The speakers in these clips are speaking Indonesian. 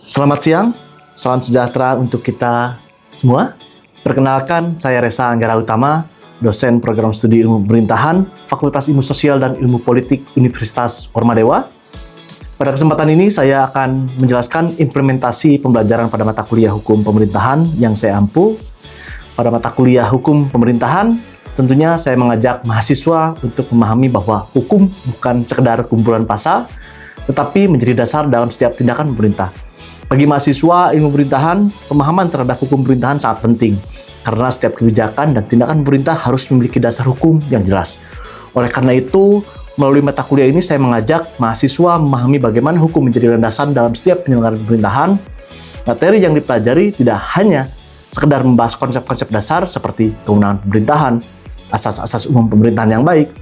Selamat siang, salam sejahtera untuk kita semua. Perkenalkan, saya Resa Anggara Utama, dosen program studi ilmu pemerintahan, Fakultas Ilmu Sosial dan Ilmu Politik Universitas Ormadewa. Pada kesempatan ini saya akan menjelaskan implementasi pembelajaran pada mata kuliah hukum pemerintahan yang saya ampu. Pada mata kuliah hukum pemerintahan, tentunya saya mengajak mahasiswa untuk memahami bahwa hukum bukan sekedar kumpulan pasal, tetapi menjadi dasar dalam setiap tindakan pemerintah. Bagi mahasiswa ilmu pemerintahan, pemahaman terhadap hukum pemerintahan sangat penting, karena setiap kebijakan dan tindakan pemerintah harus memiliki dasar hukum yang jelas. Oleh karena itu, melalui mata kuliah ini saya mengajak mahasiswa memahami bagaimana hukum menjadi landasan dalam setiap penyelenggaraan pemerintahan. Materi yang dipelajari tidak hanya sekedar membahas konsep-konsep dasar seperti kewenangan pemerintahan, asas-asas umum pemerintahan yang baik,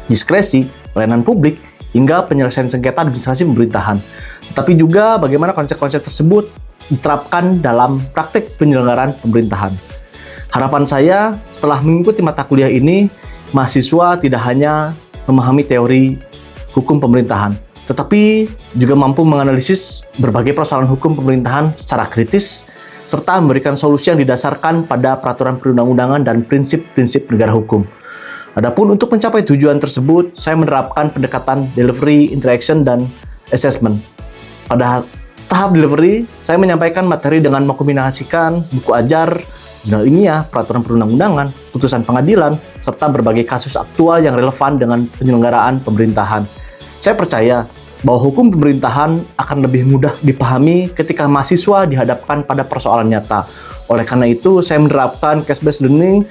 diskresi, pelayanan publik, hingga penyelesaian sengketa administrasi pemerintahan. Tetapi juga bagaimana konsep-konsep tersebut diterapkan dalam praktik penyelenggaraan pemerintahan. Harapan saya setelah mengikuti mata kuliah ini, mahasiswa tidak hanya memahami teori hukum pemerintahan, tetapi juga mampu menganalisis berbagai persoalan hukum pemerintahan secara kritis, serta memberikan solusi yang didasarkan pada peraturan perundang-undangan dan prinsip-prinsip negara hukum. Adapun untuk mencapai tujuan tersebut, saya menerapkan pendekatan delivery, interaction, dan assessment. Pada tahap delivery, saya menyampaikan materi dengan mengkombinasikan buku ajar, jurnal ilmiah, peraturan perundang-undangan, putusan pengadilan, serta berbagai kasus aktual yang relevan dengan penyelenggaraan pemerintahan. Saya percaya bahwa hukum pemerintahan akan lebih mudah dipahami ketika mahasiswa dihadapkan pada persoalan nyata. Oleh karena itu, saya menerapkan case-based learning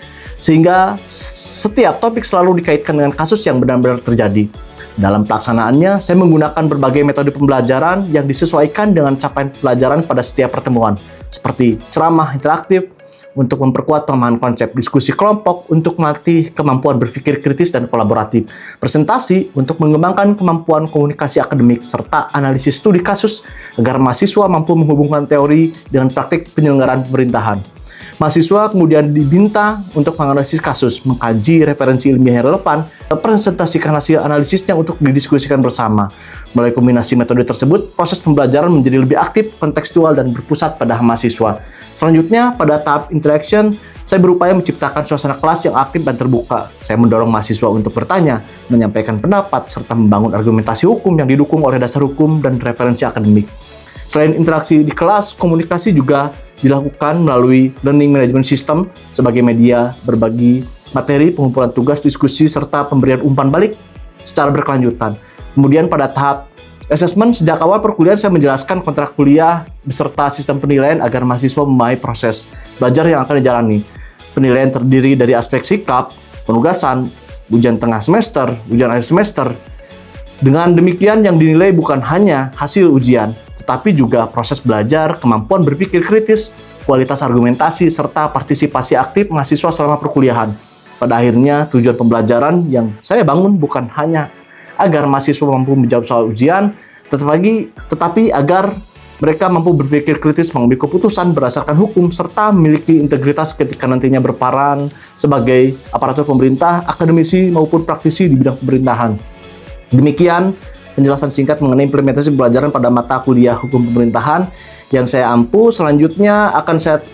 sehingga setiap topik selalu dikaitkan dengan kasus yang benar-benar terjadi. Dalam pelaksanaannya, saya menggunakan berbagai metode pembelajaran yang disesuaikan dengan capaian pelajaran pada setiap pertemuan, seperti ceramah interaktif, untuk memperkuat pemahaman konsep, diskusi kelompok untuk melatih kemampuan berpikir kritis dan kolaboratif, presentasi untuk mengembangkan kemampuan komunikasi akademik, serta analisis studi kasus agar mahasiswa mampu menghubungkan teori dengan praktik penyelenggaraan pemerintahan. Mahasiswa kemudian diminta untuk menganalisis kasus, mengkaji referensi ilmiah yang relevan, presentasikan hasil analisisnya untuk didiskusikan bersama. Melalui kombinasi metode tersebut, proses pembelajaran menjadi lebih aktif, kontekstual, dan berpusat pada mahasiswa. Selanjutnya, pada tahap interaction, saya berupaya menciptakan suasana kelas yang aktif dan terbuka. Saya mendorong mahasiswa untuk bertanya, menyampaikan pendapat, serta membangun argumentasi hukum yang didukung oleh dasar hukum dan referensi akademik. Selain interaksi di kelas, komunikasi juga dilakukan melalui learning management system sebagai media berbagi materi, pengumpulan tugas, diskusi, serta pemberian umpan balik secara berkelanjutan. Kemudian pada tahap assessment, sejak awal perkuliahan saya menjelaskan kontrak kuliah beserta sistem penilaian agar mahasiswa memahami proses belajar yang akan dijalani. Penilaian terdiri dari aspek sikap, penugasan, ujian tengah semester, ujian akhir semester. Dengan demikian yang dinilai bukan hanya hasil ujian, tetapi juga proses belajar, kemampuan berpikir kritis, kualitas argumentasi, serta partisipasi aktif mahasiswa selama perkuliahan. Pada akhirnya, tujuan pembelajaran yang saya bangun bukan hanya agar mahasiswa mampu menjawab soal ujian, tetapi agar mereka mampu berpikir kritis, mengambil keputusan berdasarkan hukum, serta memiliki integritas ketika nantinya berperan sebagai aparatur pemerintah, akademisi, maupun praktisi di bidang pemerintahan. Demikian penjelasan singkat mengenai implementasi pembelajaran pada mata kuliah hukum pemerintahan yang saya ampu. Selanjutnya akan saya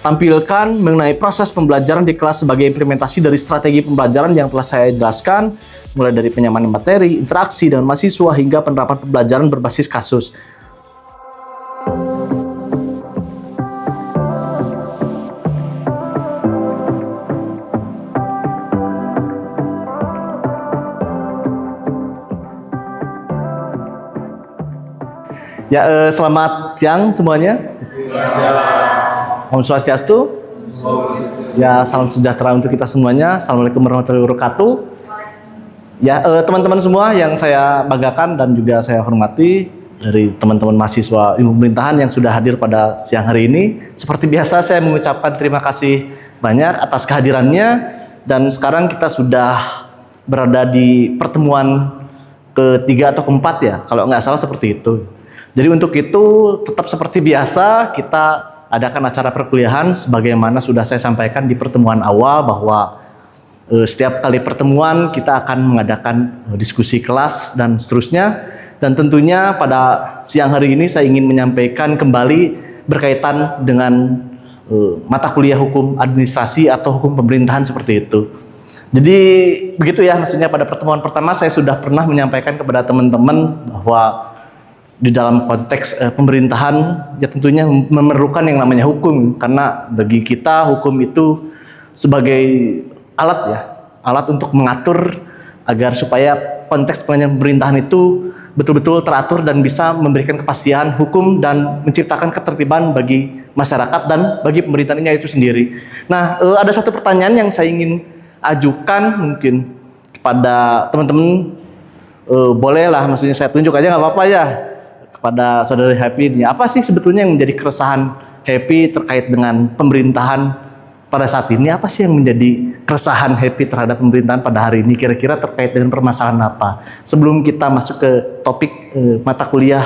tampilkan mengenai proses pembelajaran di kelas sebagai implementasi dari strategi pembelajaran yang telah saya jelaskan, mulai dari penyamanan materi, interaksi dengan mahasiswa, hingga penerapan pembelajaran berbasis kasus. Ya, selamat siang semuanya. Om Swastiastu. Ya, salam sejahtera untuk kita semuanya. Assalamualaikum warahmatullahi wabarakatuh. Ya, teman-teman semua yang saya banggakan dan juga saya hormati, dari teman-teman mahasiswa ilmu pemerintahan yang sudah hadir pada siang hari ini. Seperti biasa saya mengucapkan terima kasih banyak atas kehadirannya, dan sekarang kita sudah berada di pertemuan ketiga atau keempat ya, kalau nggak salah seperti itu. Jadi untuk itu tetap seperti biasa kita adakan acara perkuliahan sebagaimana sudah saya sampaikan di pertemuan awal bahwa setiap kali pertemuan kita akan mengadakan diskusi kelas dan seterusnya. Dan tentunya pada siang hari ini saya ingin menyampaikan kembali berkaitan dengan mata kuliah hukum administrasi atau hukum pemerintahan seperti itu. Jadi begitu ya, maksudnya pada pertemuan pertama saya sudah pernah menyampaikan kepada teman-teman bahwa di dalam konteks pemerintahan ya tentunya memerlukan yang namanya hukum, karena bagi kita hukum itu sebagai alat ya, alat untuk mengatur agar supaya konteks pemerintahan itu betul-betul teratur dan bisa memberikan kepastian hukum dan menciptakan ketertiban bagi masyarakat dan bagi pemerintahnya itu sendiri. Nah, ada satu pertanyaan yang saya ingin ajukan mungkin kepada teman-teman, bolehlah maksudnya saya tunjuk aja nggak apa-apa ya kepada saudari Happy ini. Apa sih sebetulnya yang menjadi keresahan Happy terkait dengan pemerintahan pada saat ini? Apa sih yang menjadi keresahan Happy terhadap pemerintahan pada hari ini? Kira-kira terkait dengan permasalahan apa? Sebelum kita masuk ke topik mata kuliah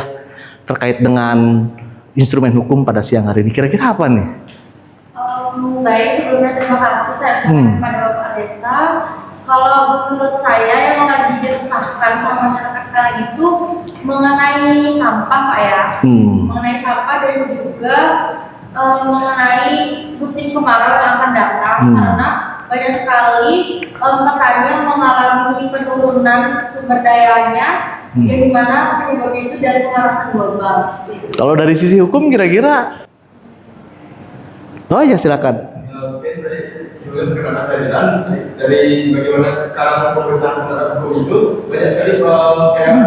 terkait dengan instrumen hukum pada siang hari ini, kira-kira apa nih? Baik, sebelumnya terima kasih saya ucapkan kepada Bapak Desa. Kalau menurut saya yang lagi diresahkan sama masyarakat sekarang itu mengenai sampah, Pak ya. Mengenai sampah dan juga mengenai musim kemarau yang akan datang, karena banyak sekali petani yang mengalami penurunan sumber dayanya, yang dimana penyebabnya itu dari pemanasan global. Kalau dari sisi hukum kira-kira, oh ya silakan. Dari bagaimana sekarang pemerintahan terhadap hukum itu banyak sekali kayak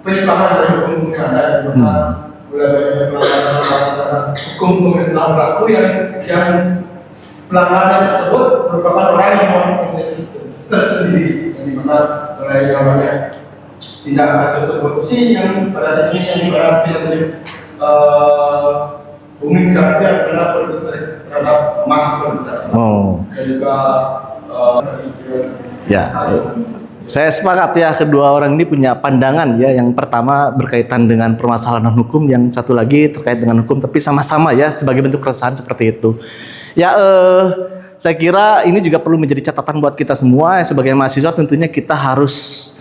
penyimpangan dari hukum yang ada, mulai dari pelanggaran hukum pemerintahan berlaku yang pelanggaran tersebut merupakan orang yang melakukan tersendiri, yang dimana mulai namanya tindak kasus korupsi yang pada saat ini yang ibarat tidak booming sekarang itu adalah korupsi terhadap emas dan juga ya. Saya sepakat ya, kedua orang ini punya pandangan ya. Yang pertama berkaitan dengan permasalahan hukum, yang satu lagi terkait dengan hukum tapi sama-sama ya sebagai bentuk keresahan seperti itu. Ya, saya kira ini juga perlu menjadi catatan buat kita semua ya, sebagai mahasiswa tentunya kita harus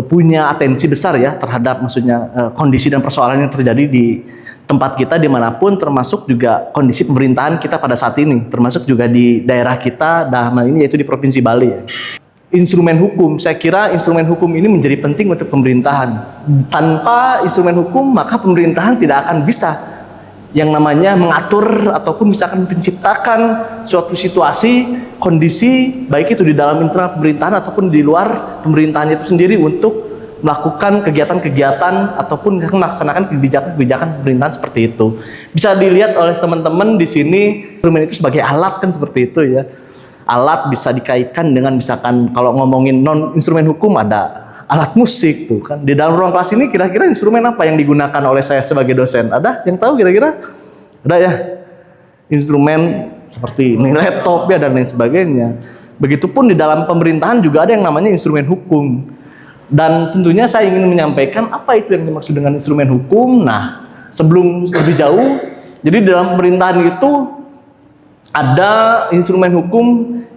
punya atensi besar ya terhadap maksudnya kondisi dan persoalan yang terjadi di tempat kita dimanapun, termasuk juga kondisi pemerintahan kita pada saat ini, termasuk juga di daerah kita, dalam hal ini yaitu di Provinsi Bali ya. Instrumen hukum, saya kira instrumen hukum ini menjadi penting untuk pemerintahan. Tanpa instrumen hukum maka pemerintahan tidak akan bisa yang namanya mengatur ataupun misalkan menciptakan suatu situasi, kondisi baik itu di dalam internal pemerintahan ataupun di luar pemerintahan itu sendiri untuk melakukan kegiatan-kegiatan ataupun melaksanakan kebijakan-kebijakan pemerintahan seperti itu. Bisa dilihat oleh teman-teman di sini, instrumen itu sebagai alat kan seperti itu ya. Alat bisa dikaitkan dengan misalkan kalau ngomongin non instrumen hukum ada alat musik tuh kan. Di dalam ruang kelas ini kira-kira instrumen apa yang digunakan oleh saya sebagai dosen? Ada yang tahu kira-kira? Ada ya? Instrumen seperti ini, laptop ya dan lain sebagainya. Begitupun di dalam pemerintahan juga ada yang namanya instrumen hukum. Dan tentunya saya ingin menyampaikan apa itu yang dimaksud dengan instrumen hukum. Nah, sebelum lebih jauh, jadi dalam pemerintahan itu ada instrumen hukum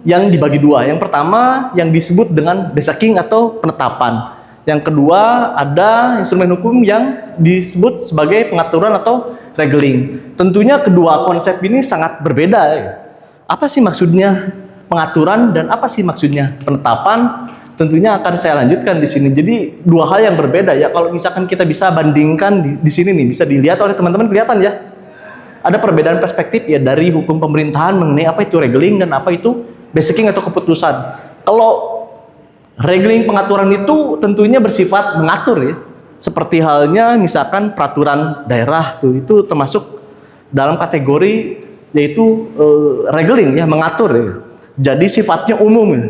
yang dibagi dua. Yang pertama yang disebut dengan desaking atau penetapan. Yang kedua ada instrumen hukum yang disebut sebagai pengaturan atau regeling. Tentunya kedua konsep ini sangat berbeda ya. Apa sih maksudnya pengaturan dan apa sih maksudnya penetapan? Tentunya akan saya lanjutkan di sini. Jadi dua hal yang berbeda ya. Kalau misalkan kita bisa bandingkan di sini nih, bisa dilihat oleh teman-teman, kelihatan ya. Ada perbedaan perspektif ya dari hukum pemerintahan mengenai apa itu regeling dan apa itu basicing atau keputusan. Kalau regeling pengaturan itu tentunya bersifat mengatur ya. Seperti halnya misalkan peraturan daerah tuh, itu termasuk dalam kategori yaitu regeling ya, mengatur ya. Jadi sifatnya umum ya.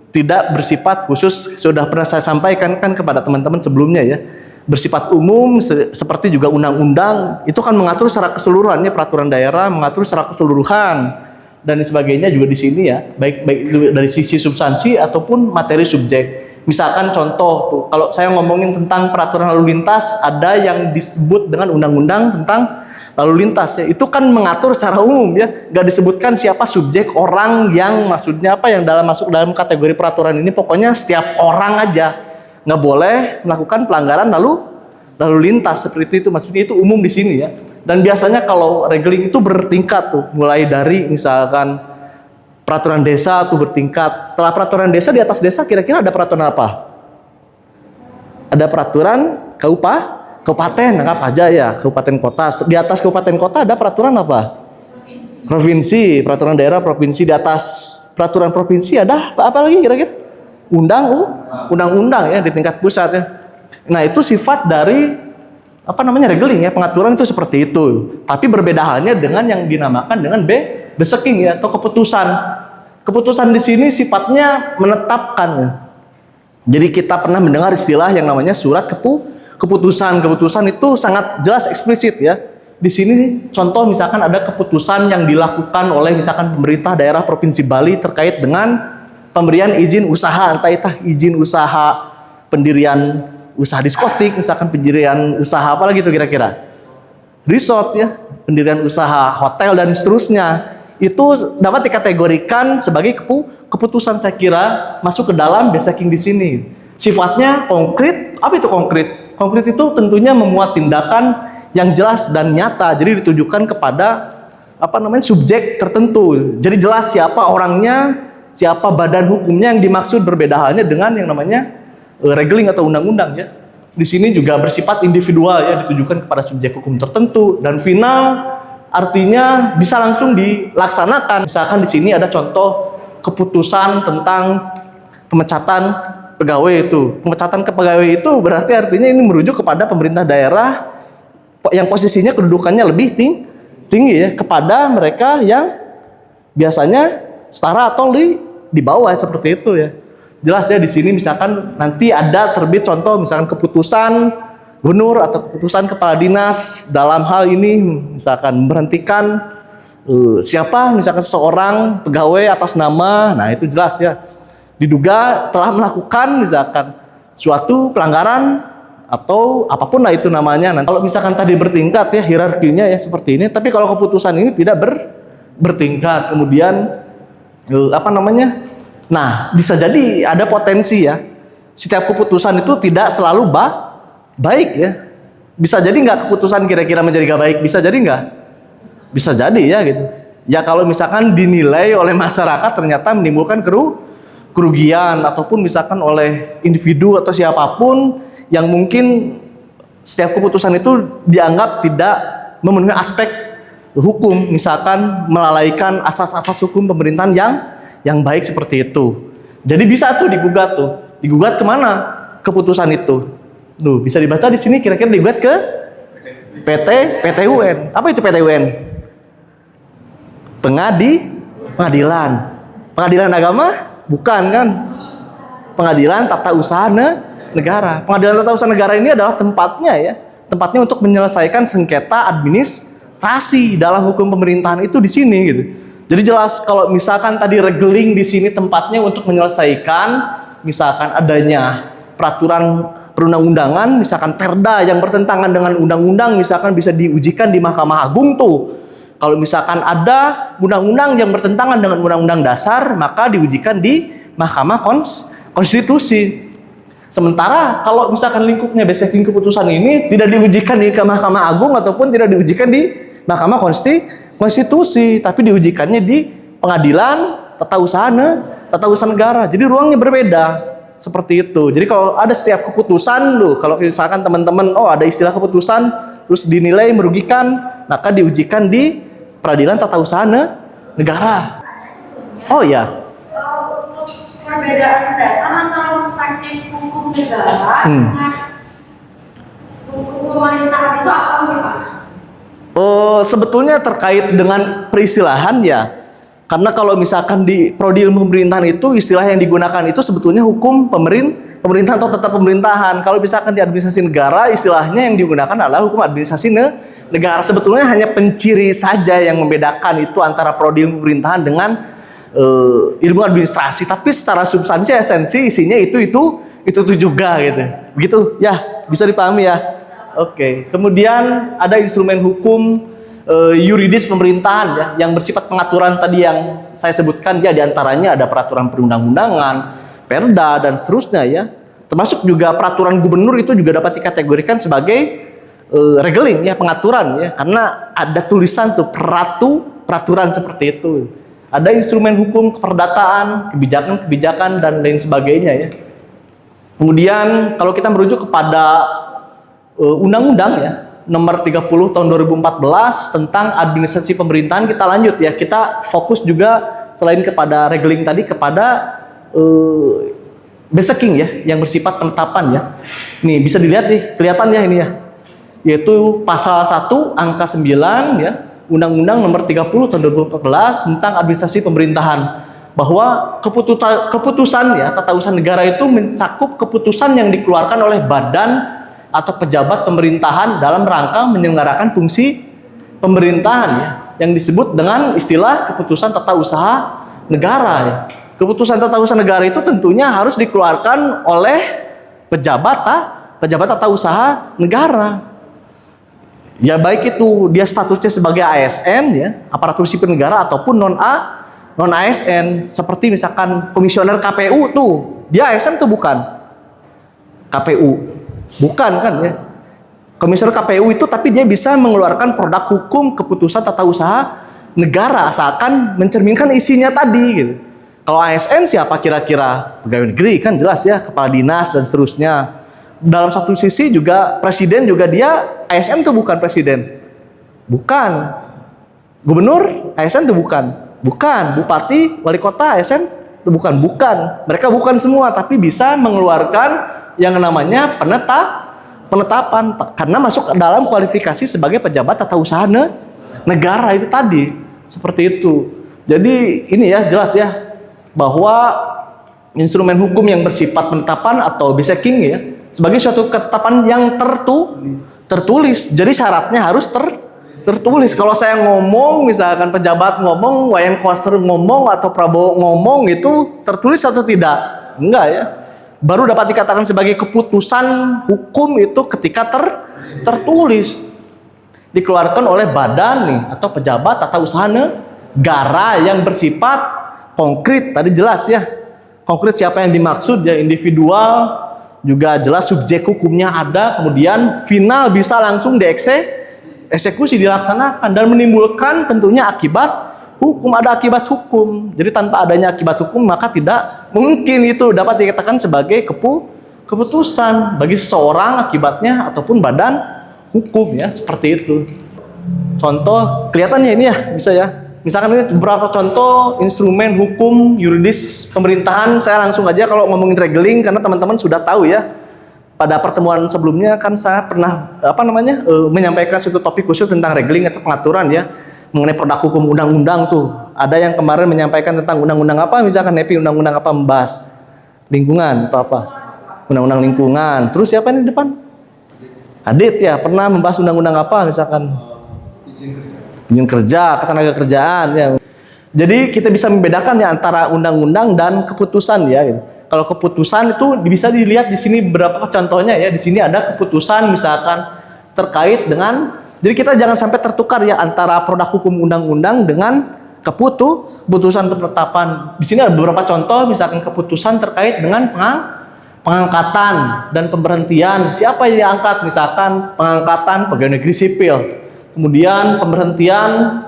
Tidak bersifat khusus. Sudah pernah saya sampaikan kan kepada teman-teman sebelumnya ya. Bersifat umum seperti juga undang-undang itu kan mengatur secara keseluruhan ya, peraturan daerah mengatur secara keseluruhan dan sebagainya juga di sini ya, baik dari sisi substansi ataupun materi subjek. Misalkan contoh tuh, kalau saya ngomongin tentang peraturan lalu lintas, ada yang disebut dengan undang-undang tentang lalu lintas ya, itu kan mengatur secara umum ya, nggak disebutkan siapa subjek orang yang maksudnya apa yang masuk dalam kategori peraturan ini, pokoknya setiap orang aja nggak boleh melakukan pelanggaran lalu lalu lintas seperti itu, maksudnya itu umum di sini ya. Dan biasanya kalau regeling itu bertingkat tuh, mulai dari misalkan peraturan desa tuh bertingkat. Setelah peraturan desa, di atas desa kira-kira ada peraturan apa? Ada peraturan kabupaten, anggap aja ya, kabupaten kota. Di atas kabupaten kota ada peraturan apa? Provinsi, peraturan daerah provinsi. Di atas peraturan provinsi ada apa lagi kira-kira? Undang-undang ya di tingkat pusat ya. Nah, itu sifat dari regeling ya, pengaturan itu seperti itu. Tapi berbeda halnya dengan yang dinamakan dengan beseking ya, atau keputusan. Keputusan di sini sifatnya menetapkan ya. Jadi kita pernah mendengar istilah yang namanya surat keputusan. Keputusan itu sangat jelas eksplisit ya. Di sini contoh misalkan ada keputusan yang dilakukan oleh misalkan pemerintah daerah Provinsi Bali terkait dengan pemberian izin usaha, entah itu izin usaha pendirian usaha diskotik, misalkan pendirian usaha apa lagi itu kira-kira? Resort ya, pendirian usaha hotel dan seterusnya. Itu dapat dikategorikan sebagai keputusan, saya kira masuk ke dalam beseking di sini. Sifatnya konkret. Apa itu konkret? Konkret itu tentunya memuat tindakan yang jelas dan nyata. Jadi ditujukan kepada subjek tertentu. Jadi jelas siapa orangnya, siapa badan hukumnya yang dimaksud. Berbeda halnya dengan yang namanya regeling atau undang-undang ya. Di sini juga bersifat individual ya, ditujukan kepada subjek hukum tertentu, dan final artinya bisa langsung dilaksanakan. Misalkan di sini ada contoh keputusan tentang pemecatan pegawai itu. Pemecatan ke pegawai itu berarti artinya ini merujuk kepada pemerintah daerah yang posisinya kedudukannya lebih tinggi ya, kepada mereka yang biasanya setara atau di bawah seperti itu ya. Jelas ya, di sini misalkan nanti ada terbit contoh misalkan keputusan gubernur atau keputusan kepala dinas dalam hal ini misalkan memberhentikan siapa misalkan seorang pegawai atas nama. Nah, itu jelas ya, diduga telah melakukan misalkan suatu pelanggaran atau apapun lah itu namanya. Nah, kalau misalkan tadi bertingkat ya hierarkinya ya seperti ini, tapi kalau keputusan ini tidak bertingkat. Kemudian nah, bisa jadi ada potensi ya, setiap keputusan itu tidak selalu baik ya. Bisa jadi nggak keputusan kira-kira menjadi nggak baik? Bisa jadi nggak? Bisa jadi ya gitu. Ya kalau misalkan dinilai oleh masyarakat ternyata menimbulkan kerugian, ataupun misalkan oleh individu atau siapapun yang mungkin setiap keputusan itu dianggap tidak memenuhi aspek hukum, misalkan melalaikan asas-asas hukum pemerintahan yang baik seperti itu. Jadi bisa tuh digugat kemana keputusan itu? Tuh bisa dibaca di sini, kira-kira digugat ke PT UN. Apa itu PT UN? Pengadilan agama? Bukan kan? Pengadilan Tata Usaha Negara. Pengadilan Tata Usaha Negara ini adalah tempatnya untuk menyelesaikan sengketa administrasi dalam hukum pemerintahan itu di sini gitu. Jadi jelas kalau misalkan tadi regeling di sini tempatnya untuk menyelesaikan misalkan adanya peraturan perundang-undangan, misalkan perda yang bertentangan dengan undang-undang, misalkan bisa diujikan di Mahkamah Agung tuh. Kalau misalkan ada undang-undang yang bertentangan dengan undang-undang dasar, maka diujikan di Mahkamah Konstitusi. Sementara kalau misalkan lingkupnya beseking keputusan ini tidak diujikan di Mahkamah Agung ataupun tidak diujikan di Mahkamah Konstitusi, tapi diujikannya di Pengadilan Tata Usaha Negara. Jadi ruangnya berbeda seperti itu. Jadi kalau ada setiap keputusan kalau misalkan teman-teman ada istilah keputusan terus dinilai merugikan, maka diujikan di Peradilan Tata Usaha Negara. Oh ya. Untuk perbedaan dasar antara perspektif hukum negara dengan hukum pemerintahan itu apa Pak? Sebetulnya terkait dengan peristilahan ya. Karena kalau misalkan di prodi ilmu pemerintahan itu istilah yang digunakan itu sebetulnya hukum pemerintahan atau tata pemerintahan. Kalau misalkan di administrasi negara istilahnya yang digunakan adalah hukum administrasi negara. Sebetulnya hanya penciri saja yang membedakan itu antara prodi ilmu pemerintahan dengan ilmu administrasi. Tapi secara substansi esensi isinya itu juga gitu. Begitu ya, bisa dipahami ya. Oke. Kemudian ada instrumen hukum yuridis pemerintahan ya, yang bersifat pengaturan tadi yang saya sebutkan ya, diantaranya ada peraturan perundang-undangan, perda dan seterusnya ya. Termasuk juga peraturan gubernur itu juga dapat dikategorikan sebagai regeling ya, pengaturan ya, karena ada tulisan tuh peraturan seperti itu. Ada instrumen hukum, keperdataan, kebijakan-kebijakan dan lain sebagainya ya. Kemudian kalau kita merujuk kepada undang-undang ya nomor 30 tahun 2014 tentang administrasi pemerintahan, kita lanjut ya. Kita fokus juga selain kepada regeling tadi kepada beseking ya, yang bersifat penetapan ya. Nih bisa dilihat nih, kelihatan ya ini ya. Yaitu pasal 1 angka 9 ya, Undang-Undang nomor 30 tahun 2014 tentang administrasi pemerintahan, bahwa keputusan ya tata usaha negara itu mencakup keputusan yang dikeluarkan oleh badan atau pejabat pemerintahan dalam rangka menyelenggarakan fungsi pemerintahan ya, yang disebut dengan istilah keputusan tata usaha negara ya. Keputusan tata usaha negara itu tentunya harus dikeluarkan oleh pejabat tata usaha negara. Ya baik itu dia statusnya sebagai ASN ya, aparatur sipil negara, ataupun non ASN, seperti misalkan komisioner KPU tuh, dia ASN tuh bukan? KPU. Bukan kan ya. Komisioner KPU itu tapi dia bisa mengeluarkan produk hukum keputusan tata usaha negara asalkan mencerminkan isinya tadi gitu. Kalau ASN siapa kira-kira? Pegawai negeri kan jelas ya, kepala dinas dan seterusnya. Dalam satu sisi juga presiden juga dia ASN tuh bukan presiden. Bukan. Gubernur ASN tuh bukan. Bukan. Bupati, wali kota ASN tuh bukan. Mereka bukan semua, tapi bisa mengeluarkan yang namanya penetapan karena masuk dalam kualifikasi sebagai pejabat tata usaha negara itu tadi. Seperti itu. Jadi ini ya jelas ya bahwa instrumen hukum yang bersifat penetapan atau beseking ya sebagai suatu ketetapan yang tertulis. Jadi syaratnya harus tertulis. Kalau saya ngomong, misalkan pejabat ngomong, wayan kuaster ngomong, atau Prabowo ngomong, itu tertulis atau tidak? Enggak ya. Baru dapat dikatakan sebagai keputusan hukum itu ketika tertulis. Dikeluarkan oleh badan nih atau pejabat tata usaha negara yang bersifat konkret. Tadi jelas ya. Konkret siapa yang dimaksud ya, individual, juga jelas subjek hukumnya ada, kemudian final bisa langsung dieksekusi, dilaksanakan, dan menimbulkan tentunya akibat hukum. Ada akibat hukum. Jadi tanpa adanya akibat hukum maka tidak mungkin itu dapat dikatakan sebagai keputusan bagi seseorang akibatnya ataupun badan hukum ya, seperti itu. Contoh kelihatannya ini ya, bisa ya. Misalkan ini beberapa contoh instrumen hukum yuridis pemerintahan. Saya langsung aja kalau ngomongin regeling karena teman-teman sudah tahu ya. Pada pertemuan sebelumnya kan saya pernah menyampaikan suatu topik khusus tentang regeling atau pengaturan ya, mengenai produk hukum undang-undang tuh. Ada yang kemarin menyampaikan tentang undang-undang apa, misalkan Nepi undang-undang apa membahas lingkungan atau apa? Undang-undang lingkungan. Terus siapa ini di depan? Adit ya, pernah membahas undang-undang apa misalkan? Izin kerja, ketenaga kerjaan ya. Jadi kita bisa membedakan ya antara undang-undang dan keputusan ya. Gitu. Kalau keputusan itu bisa dilihat di sini beberapa contohnya ya. Di sini ada keputusan misalkan terkait dengan, jadi kita jangan sampai tertukar ya antara produk hukum undang-undang dengan keputusan penetapan. Di sini ada beberapa contoh misalkan keputusan terkait dengan pengangkatan dan pemberhentian. Siapa yang diangkat? Misalkan pengangkatan pegawai negeri sipil. Kemudian pemberhentian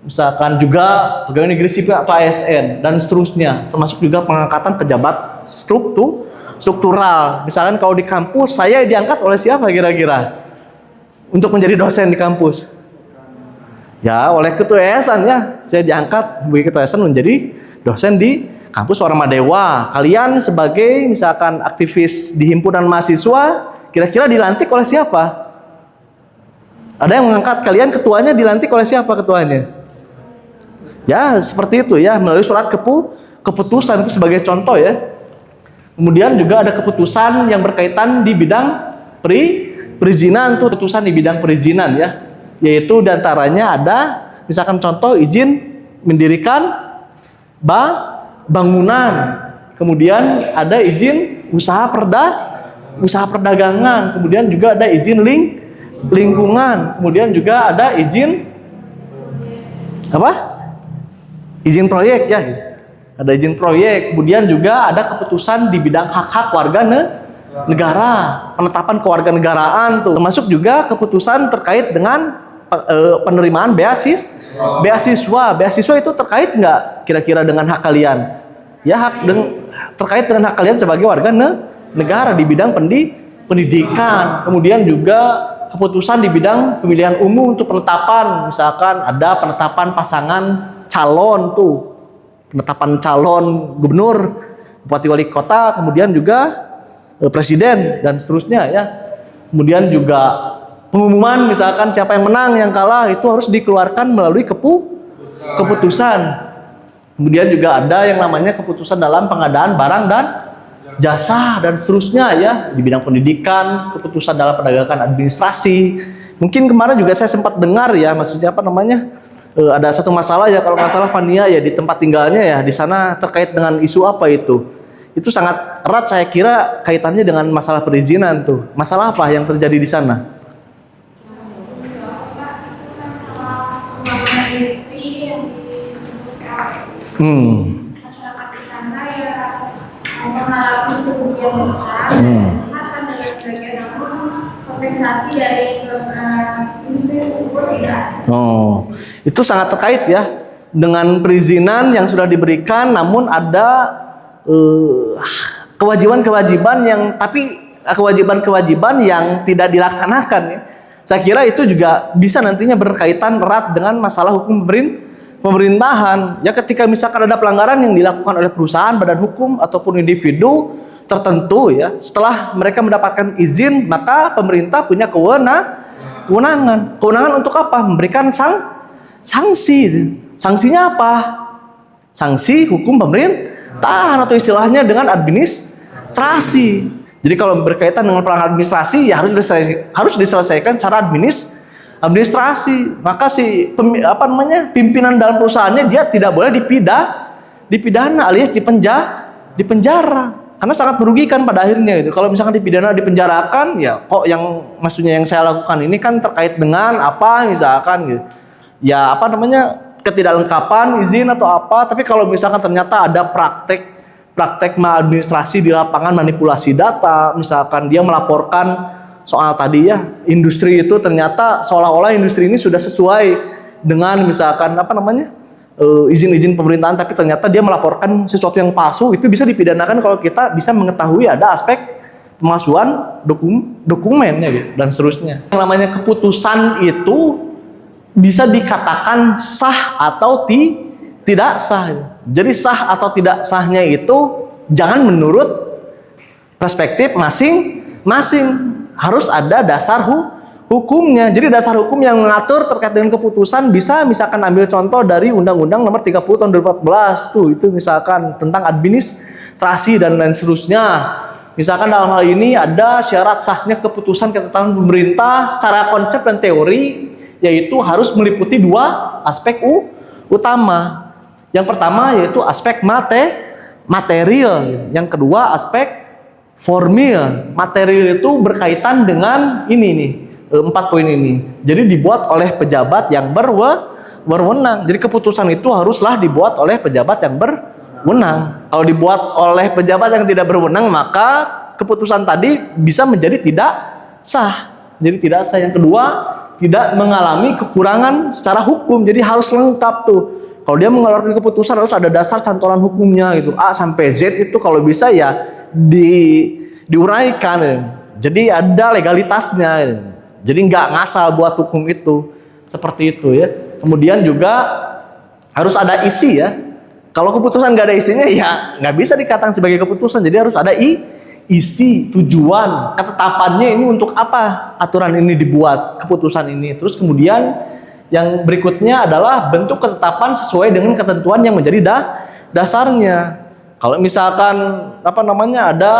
misalkan juga pegawai negeri sipil atau ASN dan seterusnya, termasuk juga pengangkatan pejabat struktural. Misalkan kalau di kampus saya diangkat oleh siapa kira-kira untuk menjadi dosen di kampus? Ya oleh ketua yayasan ya, saya diangkat sebagai ketua yayasan menjadi dosen di kampus Warmadewa. Kalian sebagai misalkan aktivis di himpunan mahasiswa kira-kira dilantik oleh siapa? Ada yang mengangkat kalian, ketuanya dilantik oleh siapa ketuanya? Ya seperti itu ya, melalui surat keputusan itu sebagai contoh ya. Kemudian juga ada keputusan yang berkaitan di bidang perizinan tuh, keputusan di bidang perizinan ya. Yaitu diantaranya ada misalkan contoh izin mendirikan bangunan. Kemudian ada izin usaha perdagangan, kemudian juga ada izin lingkungan, kemudian juga ada izin izin proyek ya, ada izin proyek. Kemudian juga ada keputusan di bidang hak-hak warga negara, penetapan kewarganegaraan tuh, termasuk juga keputusan terkait dengan penerimaan beasiswa itu terkait nggak kira-kira dengan hak kalian? Ya, terkait dengan hak kalian sebagai warga negara di bidang pendidikan, kemudian juga keputusan di bidang pemilihan umum untuk penetapan, misalkan ada penetapan pasangan calon tuh, penetapan calon gubernur, bupati wali kota, kemudian juga presiden dan seterusnya ya. Kemudian juga pengumuman misalkan siapa yang menang, yang kalah itu harus dikeluarkan melalui keputusan. Kemudian juga ada yang namanya keputusan dalam pengadaan barang dan jasa dan seterusnya ya, di bidang pendidikan, keputusan dalam penegakan administrasi. Mungkin kemarin juga saya sempat dengar ya, maksudnya apa namanya, ada satu masalah ya, kalau nggak salah Fania ya, di tempat tinggalnya ya, di sana terkait dengan isu apa itu sangat erat saya kira kaitannya dengan masalah perizinan tuh. Masalah apa yang terjadi di sana? Industri yang disebutkan masyarakat di sana ya mengalami kerugian besar, kesehatan dan lain sebagainya, namun kompensasi dari industri tersebut tidak. Oh, itu sangat terkait ya dengan perizinan yang sudah diberikan, namun ada kewajiban-kewajiban yang tidak dilaksanakan ya. Saya kira itu juga bisa nantinya berkaitan erat dengan masalah hukum pemerintahan. Ya, ketika misalkan ada pelanggaran yang dilakukan oleh perusahaan, badan hukum ataupun individu tertentu ya, setelah mereka mendapatkan izin, maka pemerintah punya kewenangan. Kewenangan untuk apa? Memberikan sanksi. Sanksinya apa? Sanksi hukum pemerintahan atau istilahnya dengan administrasi. Jadi kalau berkaitan dengan pelanggaran administrasi ya harus diselesaikan secara administrasi. Maka pimpinan dalam perusahaannya dia tidak boleh dipidana alias dipenjara karena sangat merugikan pada akhirnya itu. Kalau misalkan dipenjarakan ya kok maksudnya yang saya lakukan ini kan terkait dengan apa misalkan gitu. Ya ketidaklengkapan izin atau apa, tapi kalau misalkan ternyata ada praktek maladministrasi di lapangan, manipulasi data, misalkan dia melaporkan soal tadi ya, industri itu ternyata seolah-olah industri ini sudah sesuai dengan misalkan izin-izin pemerintahan, tapi ternyata dia melaporkan sesuatu yang palsu, itu bisa dipidanakan kalau kita bisa mengetahui ada aspek pemalsuan dokumennya gitu, dan seterusnya. Yang namanya keputusan itu bisa dikatakan sah atau tidak sah. Jadi sah atau tidak sahnya itu jangan menurut perspektif masing-masing. Harus ada dasar hukumnya. Jadi dasar hukum yang mengatur terkait dengan keputusan bisa misalkan ambil contoh dari Undang-Undang Nomor 30 Tahun 2014 tuh, itu misalkan tentang administrasi dan lain seterusnya. Misalkan dalam hal ini ada syarat sahnya keputusan ketetapan pemerintah secara konsep dan teori, yaitu harus meliputi dua aspek utama. Yang pertama yaitu aspek material, yang kedua aspek formil. Material itu berkaitan dengan ini nih, 4 poin ini. Jadi dibuat oleh pejabat yang berwenang. Jadi keputusan itu haruslah dibuat oleh pejabat yang berwenang. Kalau dibuat oleh pejabat yang tidak berwenang, maka keputusan tadi bisa menjadi tidak sah. Jadi tidak sah. Yang kedua, tidak mengalami kekurangan secara hukum. Jadi harus lengkap tuh. Kalau dia mengeluarkan keputusan harus ada dasar cantolan hukumnya gitu. A sampai Z itu kalau bisa ya diuraikan. Jadi ada legalitasnya. Jadi nggak ngasal buat hukum itu. Seperti itu ya. Kemudian juga harus ada isi ya. Kalau keputusan nggak ada isinya ya nggak bisa dikatakan sebagai keputusan. Jadi harus ada isi, tujuan, ketetapannya ini untuk apa aturan ini dibuat, keputusan ini. Terus kemudian yang berikutnya adalah bentuk ketetapan sesuai dengan ketentuan yang menjadi dasarnya. Kalau misalkan ada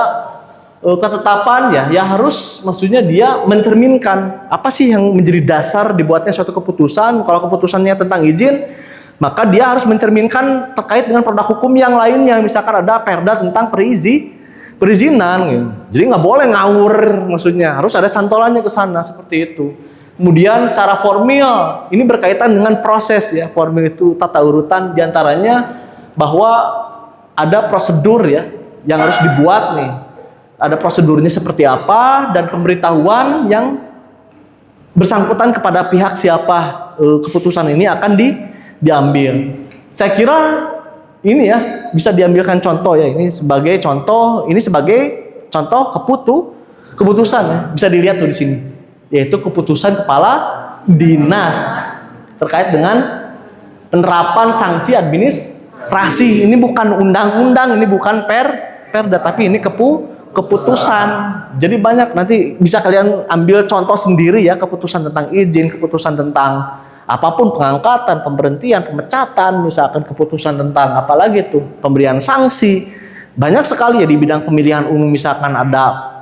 ketetapan ya harus maksudnya dia mencerminkan apa sih yang menjadi dasar dibuatnya suatu keputusan. Kalau keputusannya tentang izin, maka dia harus mencerminkan terkait dengan produk hukum yang lainnya. Misalkan ada perda tentang perizinan gitu. Jadi nggak boleh ngawur, maksudnya harus ada cantolannya ke sana seperti itu. Kemudian secara formil ini berkaitan dengan proses ya. Formil itu tata urutan, diantaranya bahwa ada prosedur ya yang harus dibuat nih. ada prosedurnya seperti apa, dan pemberitahuan yang bersangkutan kepada pihak siapa keputusan ini akan diambil. Saya kira ini ya bisa diambilkan contoh ya, ini sebagai contoh keputusan ya. Bisa dilihat tuh di sini, yaitu keputusan kepala dinas terkait dengan penerapan sanksi administrasi. Ini bukan undang-undang, ini bukan perda, tapi ini keputusan. Jadi banyak, nanti bisa kalian ambil contoh sendiri ya, keputusan tentang izin, keputusan tentang apapun, pengangkatan, pemberhentian, pemecatan, misalkan keputusan tentang apalagi tuh, pemberian sanksi. Banyak sekali ya di bidang pemilihan umum, misalkan ada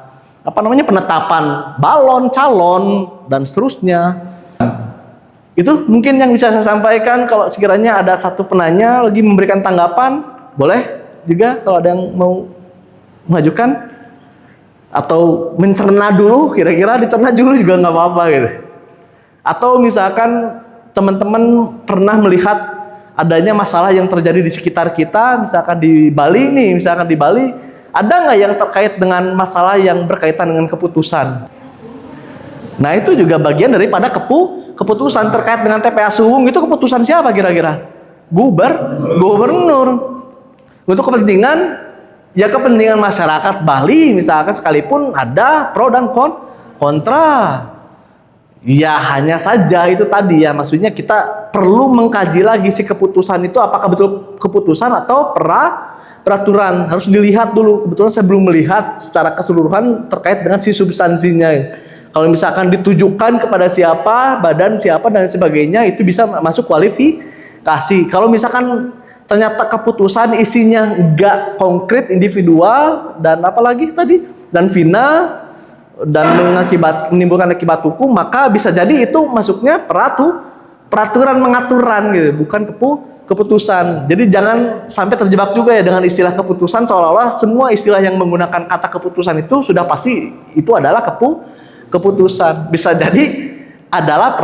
penetapan balon calon dan seterusnya. Itu mungkin yang bisa saya sampaikan. Kalau sekiranya ada satu penanya lagi memberikan tanggapan, boleh juga kalau ada yang mau mengajukan atau mencerna dulu, kira-kira dicerna dulu juga nggak apa-apa gitu. Atau misalkan teman-teman pernah melihat adanya masalah yang terjadi di sekitar kita, misalkan di Bali nih, ada nggak yang terkait dengan masalah yang berkaitan dengan keputusan? Nah itu juga bagian daripada keputusan terkait dengan TPA Suwung. Itu keputusan siapa kira-kira? Gubernur. Untuk kepentingan masyarakat Bali misalkan, sekalipun ada pro dan kontra. Ya hanya saja itu tadi ya, maksudnya kita perlu mengkaji lagi si keputusan itu apakah betul keputusan atau peraturan. Harus dilihat dulu. Kebetulan saya belum melihat secara keseluruhan terkait dengan si substansinya. Kalau misalkan ditujukan kepada siapa, badan siapa dan sebagainya, itu bisa masuk kualifikasi. Kalau misalkan ternyata keputusan isinya enggak konkret, individual, dan apalagi tadi, dan final, dan menimbulkan akibat hukum, maka bisa jadi itu masuknya peraturan mengaturan gitu, bukan keputusan. Jadi jangan sampai terjebak juga ya dengan istilah keputusan, seolah-olah semua istilah yang menggunakan kata keputusan itu sudah pasti itu adalah keputusan. Bisa jadi adalah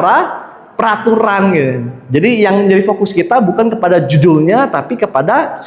peraturan gitu. Jadi yang jadi fokus kita bukan kepada judulnya, tapi kepada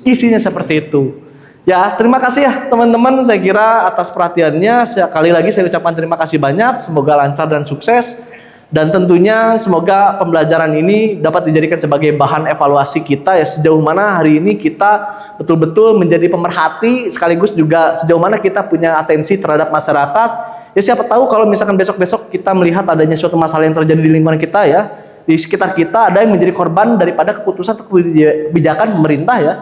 isinya seperti itu. Ya, terima kasih ya teman-teman, saya kira atas perhatiannya. Sekali lagi saya ucapkan terima kasih banyak, semoga lancar dan sukses. Dan tentunya semoga pembelajaran ini dapat dijadikan sebagai bahan evaluasi kita ya, sejauh mana hari ini kita betul-betul menjadi pemerhati, sekaligus juga sejauh mana kita punya atensi terhadap masyarakat. Ya siapa tahu kalau misalkan besok-besok kita melihat adanya suatu masalah yang terjadi di lingkungan kita ya, di sekitar kita ada yang menjadi korban daripada keputusan atau kebijakan pemerintah ya.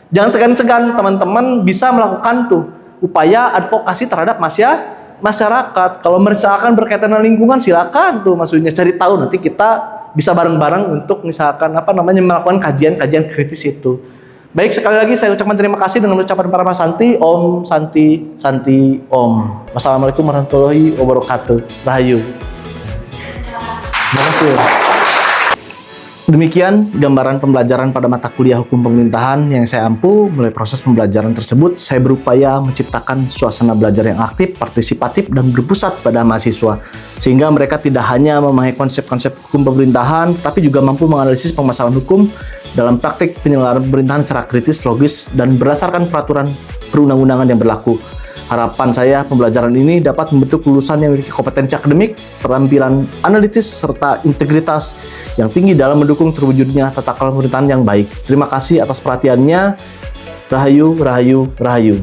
Jangan segan-segan teman-teman bisa melakukan tuh upaya advokasi terhadap masyarakat. Kalau misalkan berkaitan dengan lingkungan, silakan tuh maksudnya cari tahu, nanti kita bisa bareng-bareng untuk misalkan melakukan kajian-kajian kritis itu. Baik, sekali lagi saya ucapkan terima kasih dengan ucapan para Santi, Om Santi Santi Om. Wassalamualaikum warahmatullahi wabarakatuh. Rahayu. Terima kasih. Demikian gambaran pembelajaran pada mata kuliah hukum pemerintahan yang saya ampu. Mulai proses pembelajaran tersebut, saya berupaya menciptakan suasana belajar yang aktif, partisipatif, dan berpusat pada mahasiswa. Sehingga mereka tidak hanya memahami konsep-konsep hukum pemerintahan, tapi juga mampu menganalisis permasalahan hukum dalam praktik penyelenggaraan pemerintahan secara kritis, logis, dan berdasarkan peraturan perundang-undangan yang berlaku. Harapan saya pembelajaran ini dapat membentuk lulusan yang memiliki kompetensi akademik, keterampilan analitis, serta integritas yang tinggi dalam mendukung terwujudnya tata kelola pemerintahan yang baik. Terima kasih atas perhatiannya. Rahayu, rahayu, rahayu.